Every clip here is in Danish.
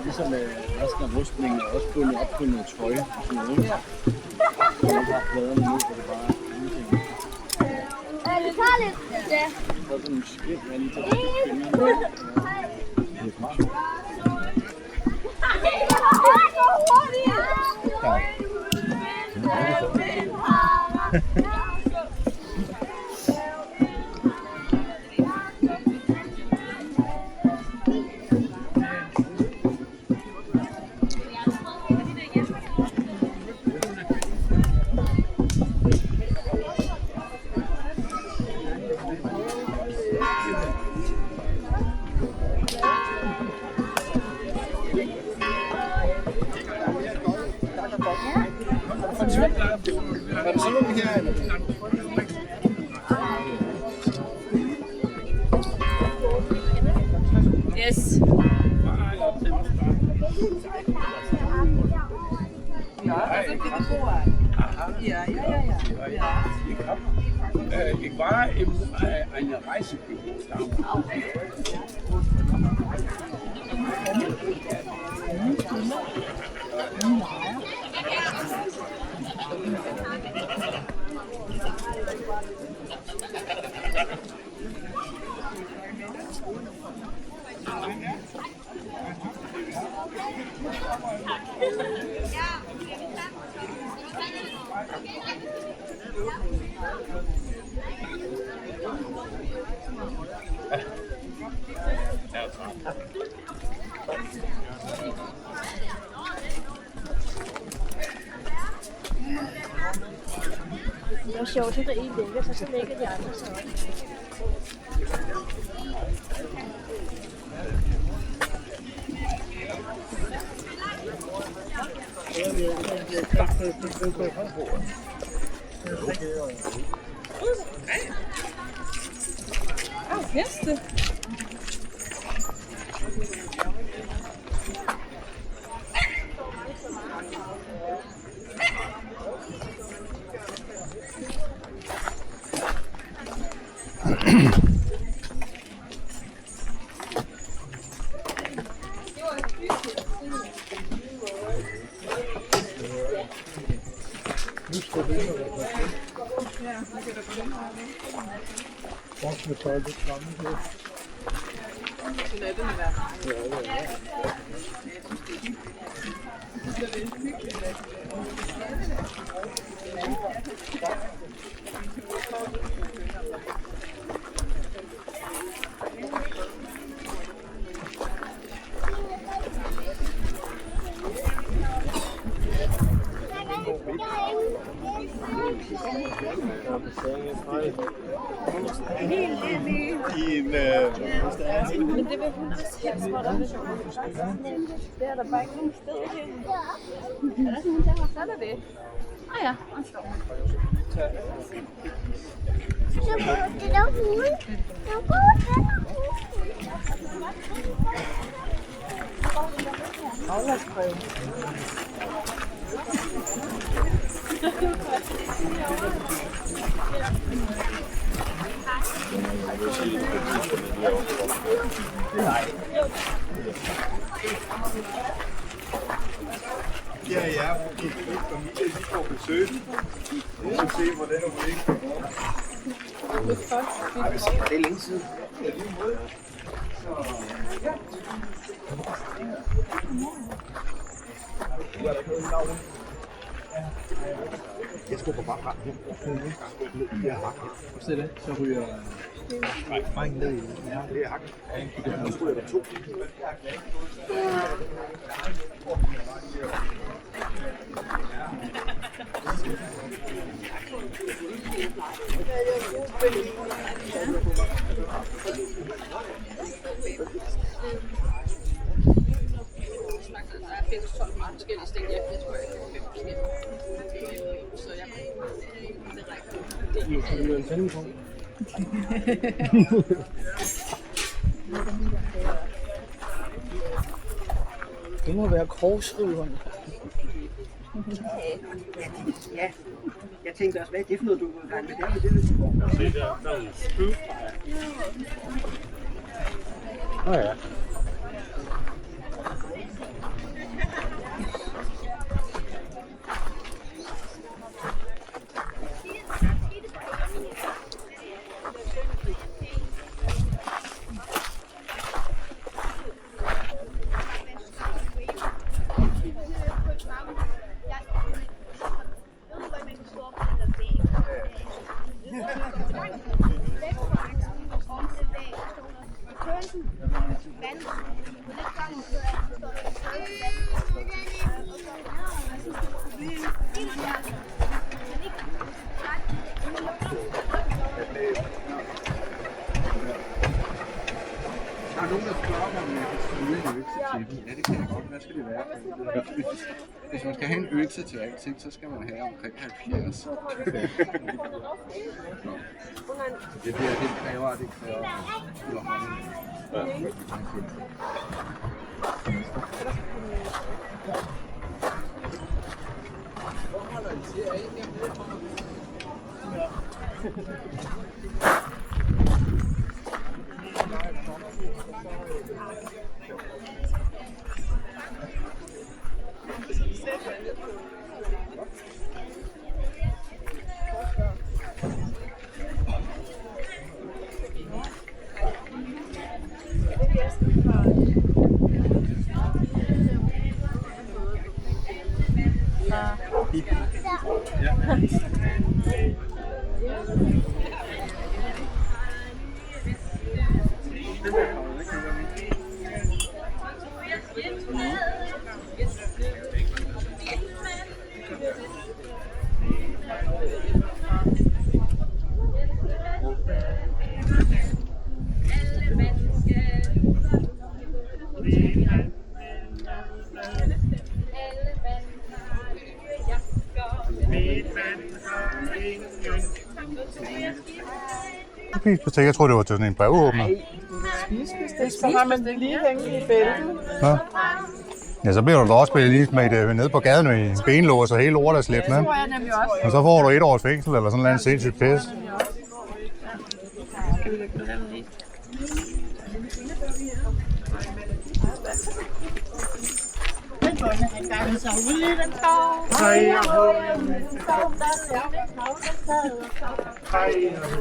Ligesom resten af rustningen er også bundet op på noget tøj og sådan noget. Ja. Så man har pladerne nu, hvor det bare er ingenting. Det tager lidt. Ja. Så er sådan en skridt, jeg lige tager fingrene. Yes. Ich war eine Reisebüro damals. Det var sjovt, at der en ligger, så ligger de andre så. Heste. Men det vil hun også helst, hvor der det er der bare ikke nogen sted hen. Er der sådan en der? Så er der det. Ja, han står. Så går det derude. Så går det derude. Afladsprøve. Ja, fordi familie lige får besøg. Vi skal se, hvordan hun ligger. Det er længe siden. Ja, lige måde. Så... Jeg skubber bare frem her. Jeg har hakket. Se det, så ryger... Nej, bare ikke ned i. Jeg har det hakket. Nu skulle jeg være 2. Det må være korsriverne. Ja, jeg tænkte også, hvad er det for noget, du vil regne med der med det lidt skov? Se der er en scoop. Nå ja. Der er nogen, der spørger mig, om jeg kan stryge en økse til dem. Ja, det kan jeg godt. Hvad skal det være? Hvis man skal have en økse til alting, så skal man have omkring 70. Det kræver underholdning. Spisebestik, jeg tror det var til sådan en brevåbner. Spisebestik, så har man det lige hængende i bæltet. Ja. Ja, så bliver du da også spillet lige med nede på gaden med en benlås og hele lortet slæbt med. Det tror jeg nemlig også. Og så får du 1 års fængsel eller sådan en eller anden sindssygt pis. Skal vi lægge noget andet i? Den bunde, han gav sig ud i den skov. Hej og hå. Den skov, der er den hav, der sad og sov. Hej og hå.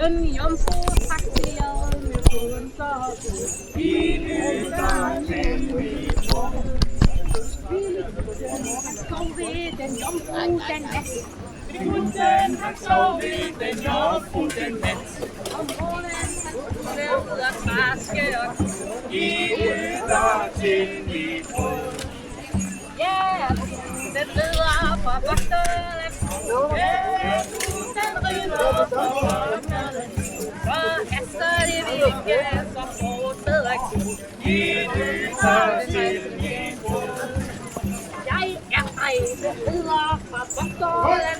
En jomfru trakteret med bunter i den jomfru den nat. Hunden han sov ved den jomfru den nat. Om morgenen han svævede af traske og i lytter til mit brød. Ja, den rider fra vagterne. Ja, den rider fra vagterne. For efter det virke, så får bedre tid. I lytter til mit brød. Jeg er ej, den rider fra vagterne.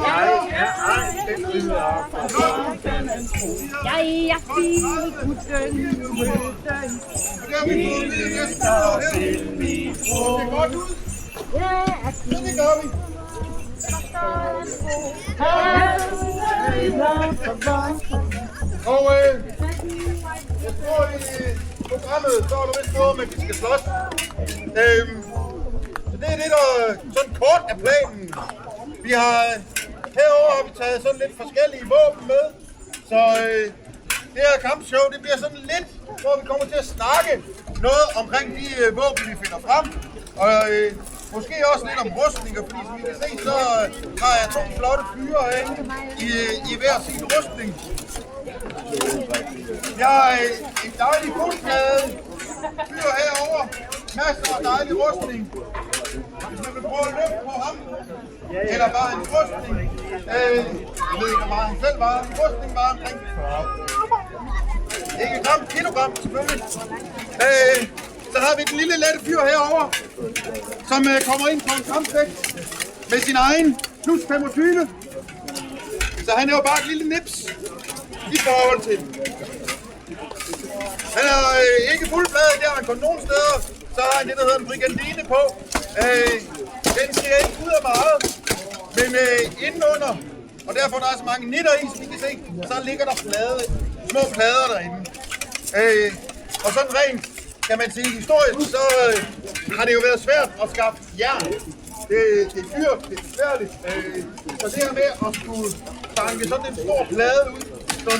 Jeg er ej, den rider fra vagterne. Jeg er bilgutten i møden. I lytter til mit brød. Og jeg tror i programmet, så er der vist noget om, at vi skal slås. Så det er det, der sådan kort er planen. Vi har herovre har vi taget sådan lidt forskellige våben med. Så det her kampshow, det bliver sådan lidt, hvor vi kommer til at snakke noget omkring de våben, vi finder frem. Og måske også lidt om rustninger, fordi som I kan se, så har jeg to flotte fyre herinde i hver sin rustning. Jeg har en dejlig guldplade fyr herovre. Masser af dejlig rustning. Hvis man vil prøve at løbe på ham, eller bare en rustning. Jeg ved ikke, hvor meget han selv var. En rustning var omkring 40. Ikke kilogram, selvfølgelig. Så har vi den lille lette fyr herovre, som kommer ind på en kampvægt med sin egen plus 25. Så han er jo bare et lille nips i forhold til den. Han er ikke fuldbladet, det har han kun nogle steder. Så har han det, der hedder en brigandine på. Den ser ikke ud af meget, men indenunder, og derfor der er så mange nitter i, som I kan se, så ligger der små plader derinde. Og sådan rent, kan man sige, historisk, så har det jo været svært at skaffe jern. Det er dyrt, det er besværligt. Så det her med at skulle banke sådan en stor plade ud, som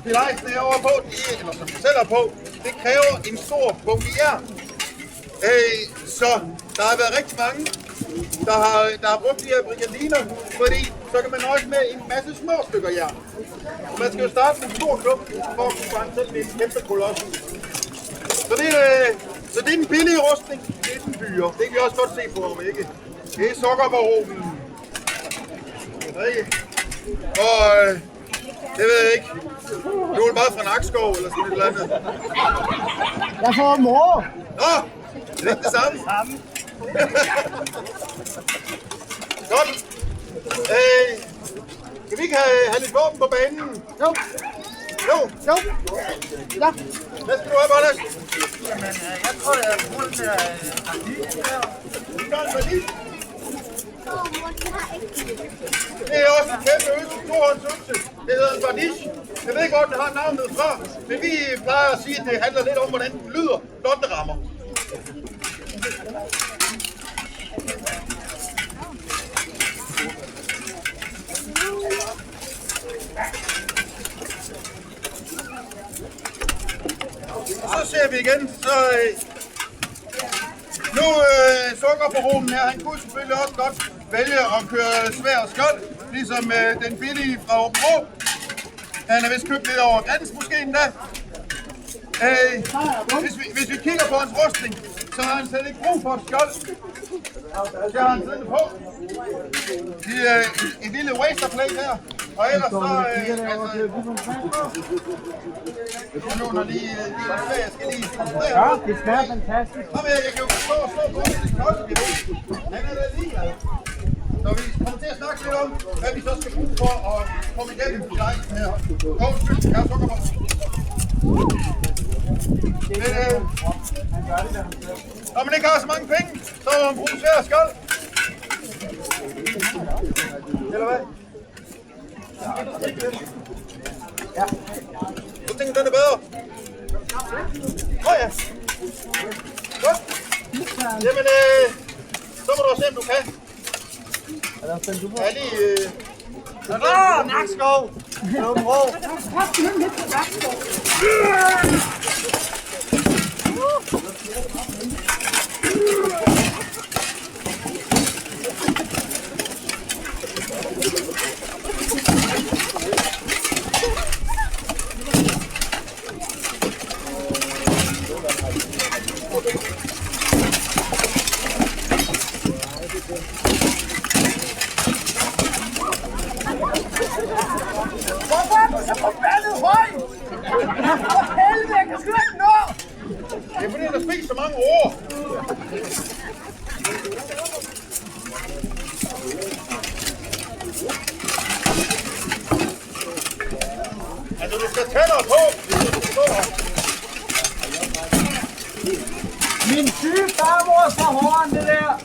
belejsen er over på, eller som vi selv er på, det kræver en stor bunke jern. Så der har været rigtig mange, der har brugt de her brigandiner, fordi så kan man nøjes med en masse små stykker jern. Man skal jo starte med en stor klump, for at kunne banke sådan en kæmpe koloss. Så det er den billige rustning, det er den dyre. Det kan vi også godt se på ham, ikke? Det er sokkerbaronen. Og Det ved jeg ikke. Du er bare fra Nakskov eller sådan et eller andet. Jeg får mor. Nå, det er ikke det samme. Godt. Kan vi ikke have lidt våben på banen? Jo. Jo. Ja. Hvad skal du have, Bollers? Jamen, jeg tror, jeg bruger det til at Det er også en kæmpe øl, storhåndsøvelse. Det hedder en barniche. Jeg ved ikke, hvor det har navnet fra, men vi plejer at sige, at det handler lidt om, hvordan den lyder, når den rammer. Så ser vi igen, så nu sukkerbaronen her, han kunne selvfølgelig også godt vælge at køre svær skjold, ligesom den billige fra Åbro. Han er vist købt lidt over grænsen måske endda. Hvis vi kigger på hans rustning, så har han slet ikke brug for et skjold. Det har han siddende på. Det er en lille wasterplate her. Og ellers så... Jeg låner lige jeg skal lige koncentrere. Ja, det smager fantastisk. Jeg kan jo forstå at stå på det skjold. Han er da ligeglad. Så vi kommer til at snakke lidt om, hvad vi så skal bruge for at komme igennem lejsen her. Undskyld, jeg sukker mig. Når man ikke har så mange penge, så må man bruge svær skjold. Eller hvad? Ja. Du tænker, den er bedre? Ja. Godt. Jamen, så må du se, om du kan. Ja, lige... Nakskov! Åbro! Det er fordi, der spiser så mange ord. Altså, du skal tænder på. Min syge farmor fra Horn, det der.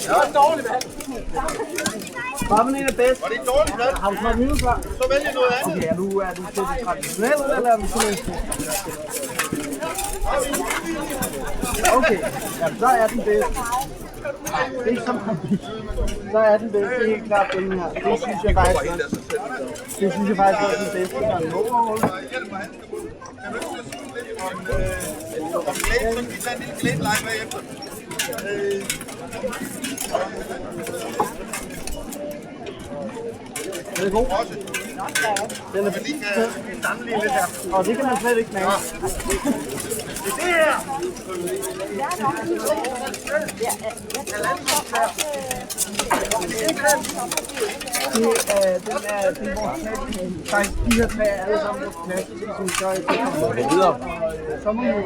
Det var dårligt vand. Farmen er det bedste. Var det ikke dårligt vand? Har du smagt minus før? Så vælg noget andet. Okay, er du til det traditionelle, eller er du til det? Okay, jamen, så er den bedste. Det er ikke så meget. Så er den bedste, det er helt klart den her. Det synes jeg faktisk er den bedste, der er nogen. Så kan vi tage en lille glædeleje bagefter. Den er god. Den er lidt her. og det kan man slet ikke smage. Det her! Den er vores klassiske. Faktisk de her tre er alle sammen vores klassiske, som gør det. Det videre. Sommermål.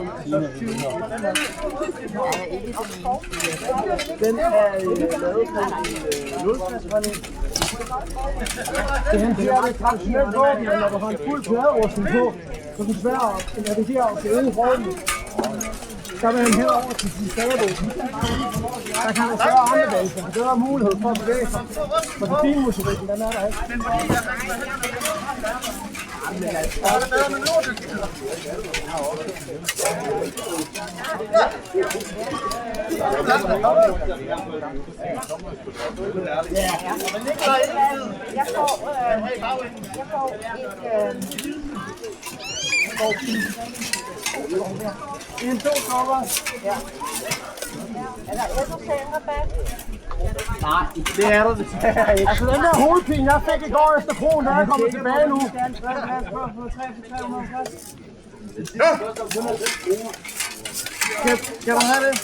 Den er lavet på en nulskabsgranit. Det er et traditionelt våben, når du har en fuld pladerustning på, så du sværer at navigere til øget råden. Der vil han herover til sin stagervåben. Der kan være større armbevægelser, og bedre mulighed for at bevæge sig. For det fine motorikken, den er der ikke. En 2 kopper. Ja. Er der æblesagen rabat? Nej, det er der desværre ikke. Altså den der hovedpine, jeg fik i går efter kronen, der er kommet tilbage nu. Ja. Skal du have det?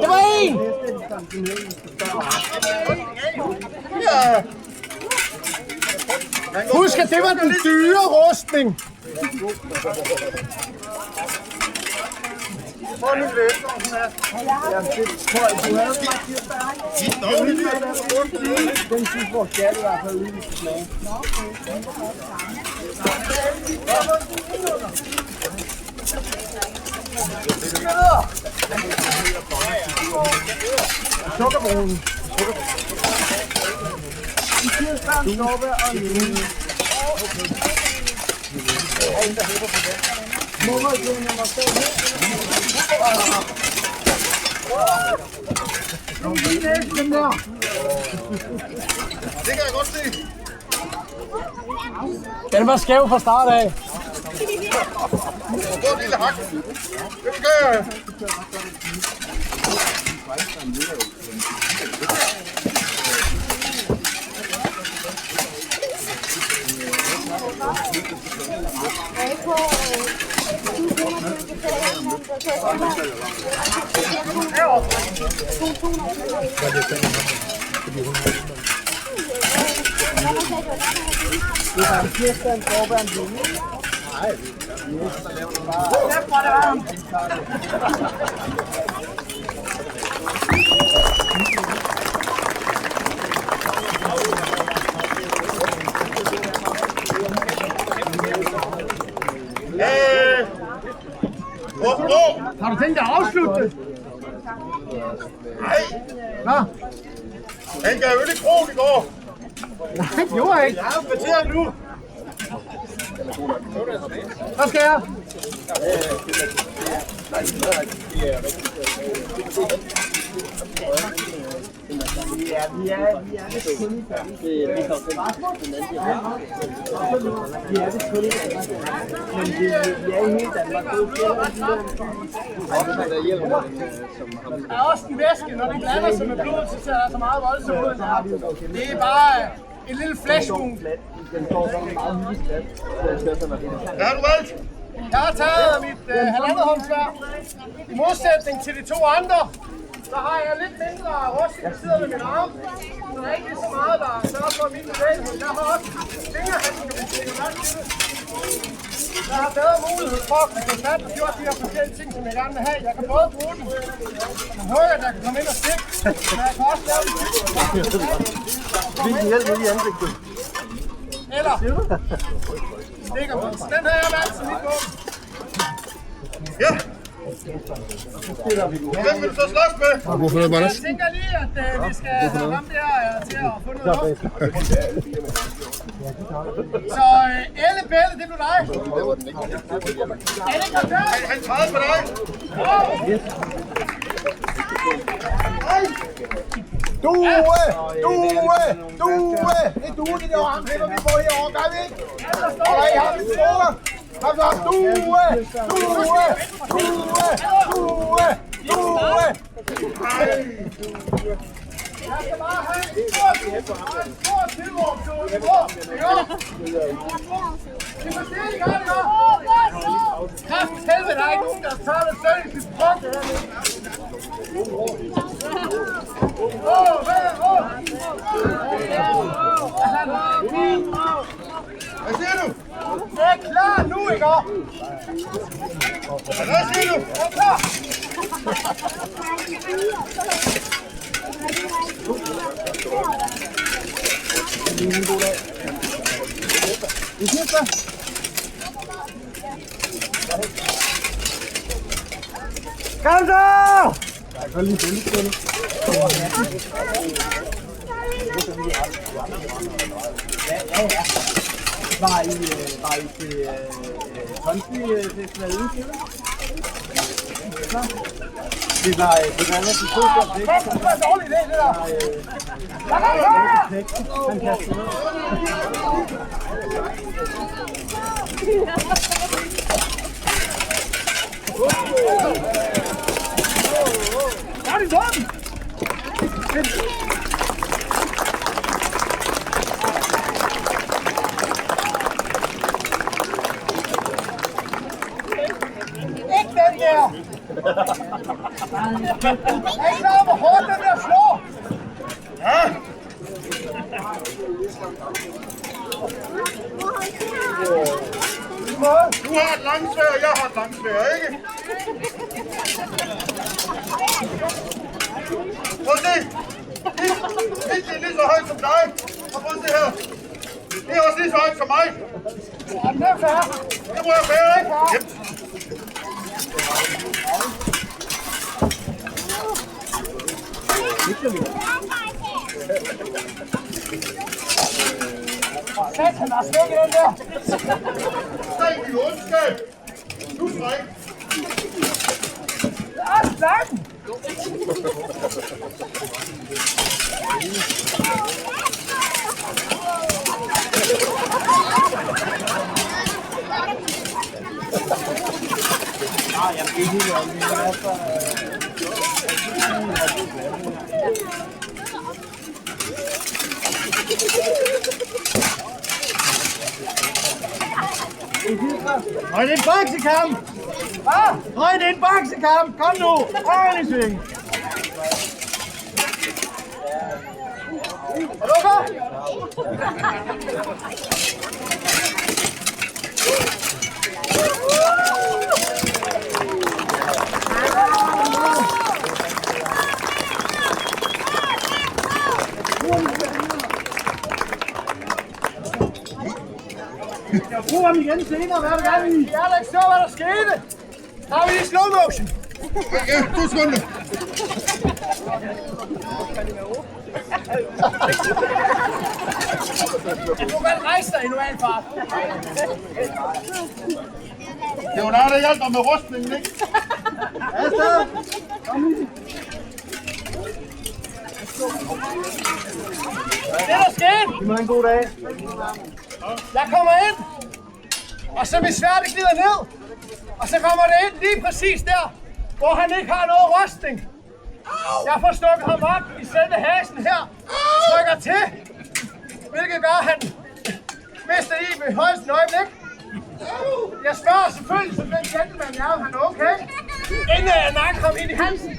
Det var en! Ja. Husk, at det var den dyre rustning. Hvor er min løb? Jamen, det tror jeg, du havde. Den synes, hvor skal det i hvert fald lige til slag. Sukkerbrunen. I siger snart stoppe og lige. Det kan jeg godt se. Den var skæv fra start af. Hvor lille hak. Det skal... Har du tænkt dig at afslutte det? Nej. Nå, Han gav øl i krogen i går. nej, det gjorde jeg ikke. Jeg har kvarteret nu. Hvad skal jeg? Ja, vi er lidt kunde. Vi er lidt kunde. Men vi er i hele Danmark. Der er også en væske, når det blander sig med blod, så ser der så meget voldsomt ud. Det er bare en lille flash wound. Der har du alt. Jeg har taget mit halvandet håndsvær. I modsætning til de to andre, så har jeg lidt mindre rust, der sidder ved min arm. Så der er ikke lige så meget, der sørger for min bevægelse. Jeg har også fingerhandsker. Jeg har bedre mulighed for at kunne få fat og gjort de her forskellige ting, som jeg gerne vil have. Jeg kan både bruge den som hug, at jeg kan komme ind og stikke, men jeg kan også lave den. Hvilken hjælp i ansigtet? Eller stikker mig. Den her er valgt som mit våben. Ja. Hvem vil du så slås med? Jeg tænker lige, at vi skal have ham der til at få noget luft. Så Elle Belle, det blev dig. Elle kom der. Han træder på dig. Due! Det er Due, det der ham, hvor vi får herovre, gør vi ikke? Og der har vi Due! Kom så, Due! Jeg skal bare have en stor tilvågszone, det kan stille, gør det godt? Kraft helvede, der er ikke nogen, der tager det selv i sprog. Hvad siger du? Det er klar nu, ikke? Hvad siger du? Jeg er klar. Vi ses da. Kom så! Jeg kan lige bullet til det. Var I til country-festivalen? Det var blandt andet til fodbold. Det var en dårlig idé, det der. Fantastisk. våben! Ikke den der! Er I klar, hvor hårdt den der slår? Ja. Du har et langsvær, og jeg har et langsvær, ikke? Prøv at se. Mit er lige så højt som dig. Og prøv at se her. Det er også lige så højt som mig. Ja, det er fair. Det må jeg være, ikke? Yep. Satan, der er slik i den der. Stræk din ondskab. Du stræk. Det er slangen. Nej, det er en boksekamp. Hvad? Nej, det er en boksekamp. Kom nu. Ordentlig sving. Og lukker? Jeg bruger ham igen senere. Hvad er det gerne i? Jeg er da ikke så, hvad der skete. Har vi lige slow motion? Ja, du skynd dig. Du kan rejse dig i normal fart. Det var der hjalp dig med rustningen, ikke? Ja, så. Det der skete. Det var en god dag. Jeg kommer ind, og så mit sværd det glider ned, og så kommer det ind lige præcis der, hvor han ikke har noget rustning. Jeg får stukket ham op i selve hasen her, trykker til, hvilket gør, at han mister i ved højst en øjeblik. Jeg spørger selvfølgelig som den gentleman, jeg er, han er okay, inden jeg nakker ham ind i halsen.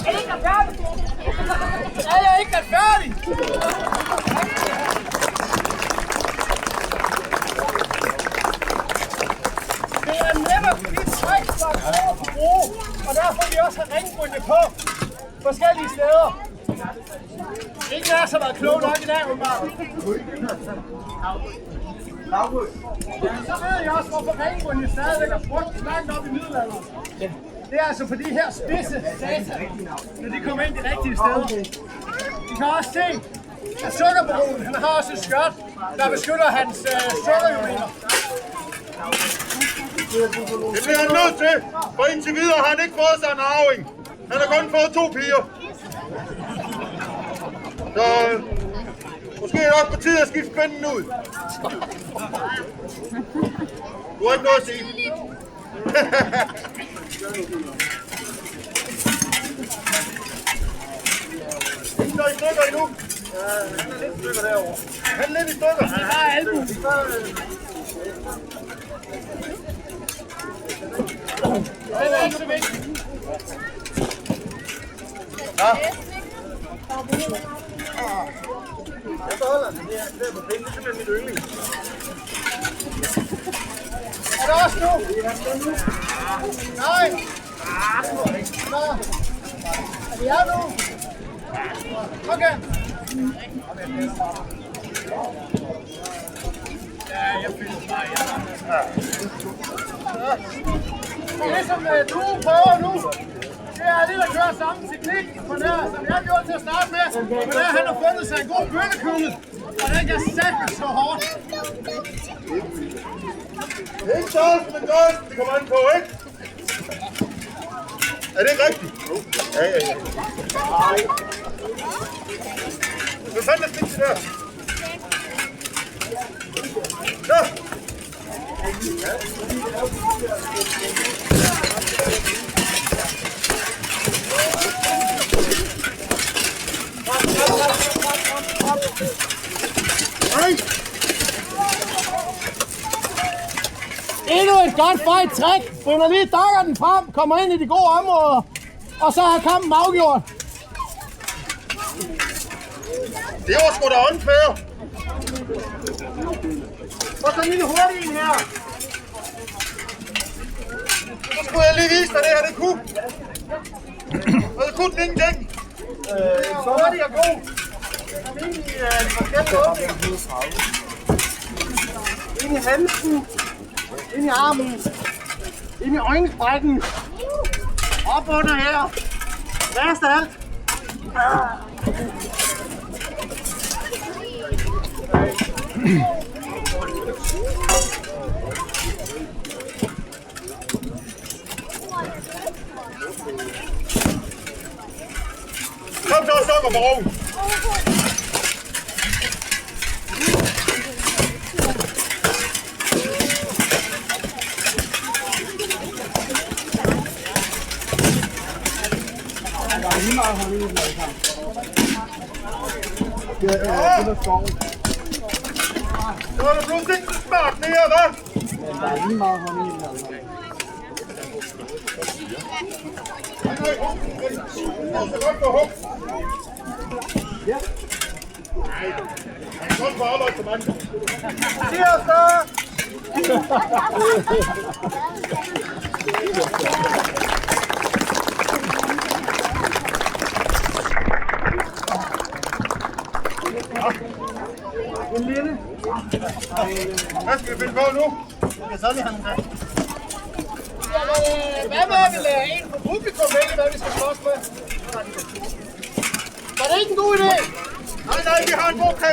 Er jeg ikke færdig? Er jeg ikke færdig? Det er netop mit trækslag over for bruge, og derfor vil vi også have ringbrynje på forskellige steder. Ingen af os har været kloge nok i dag, umiddelbart. Så ved jeg også, hvorfor ringbrynje stadigvæk er brugt langt op i middelalderen. Det er altså for de her spidse satan, når de kommer ind de rigtige steder. I kan også se, at sukkerbaronen, han har også et skørt, der beskytter hans sukkerjuriner. Det bliver han nødt til, for indtil videre har han ikke fået sig en arving. Han har kun fået 2 piger. Så måske er det også på tide at skifte spænden ud. Du har ikke noget at sige. Den står i stykker endnu. Han er lidt i stykker derovre. Han er lidt i stykker. Han har albuen. Det er ikke så vigtigt. Ja. Jeg beholder den. Det er på penge. Det er simpelthen mit yndling. Er det også nu? Nej. Nå. Er vi her nu? Okay. Ja, jeg finder mig. Det som du prøver nu, det er lidt at køre samme teknik på det her, som jeg gjorde til at starte med. Men der han har fundet sig en god bønnekugle, og den kan sætte så hårdt. Det er ikke så, men godt. Det kommer an på, ikke? Er det ikke rigtigt? Ja. Nej. Hvad fanden er det der? Så. godt fight trick. Finder lige dokkerten frem, kommer ind i de gode områder. Og så har kampen afgjort. Det var sgu da unfair. Og så en lille hurtig en her. Så skulle jeg lige vise dig det her, det kunne. Og det kunne den ingenting. Så hurtig og god. Kom ind i de forskellige åbninger. Ind i halsen. Ind i armen. Ind i øjensprækken. Op under her. Værst af alt. Kom så og sukker på roen. Så er det pludselig ikke så smart mere, hva'? Men der er lige meget honning i den, altså. Så godt på hug. Ja. Han kan godt på arbejde til mandag. Cheers, så! En lille. Hvad skal vi finde på nu? Jeg så lige have nogle gange. Hvad med at vi lader en på publikum vælge, hvad vi skal slås med? Var det ikke en god idé? Nej, vi har en god krig.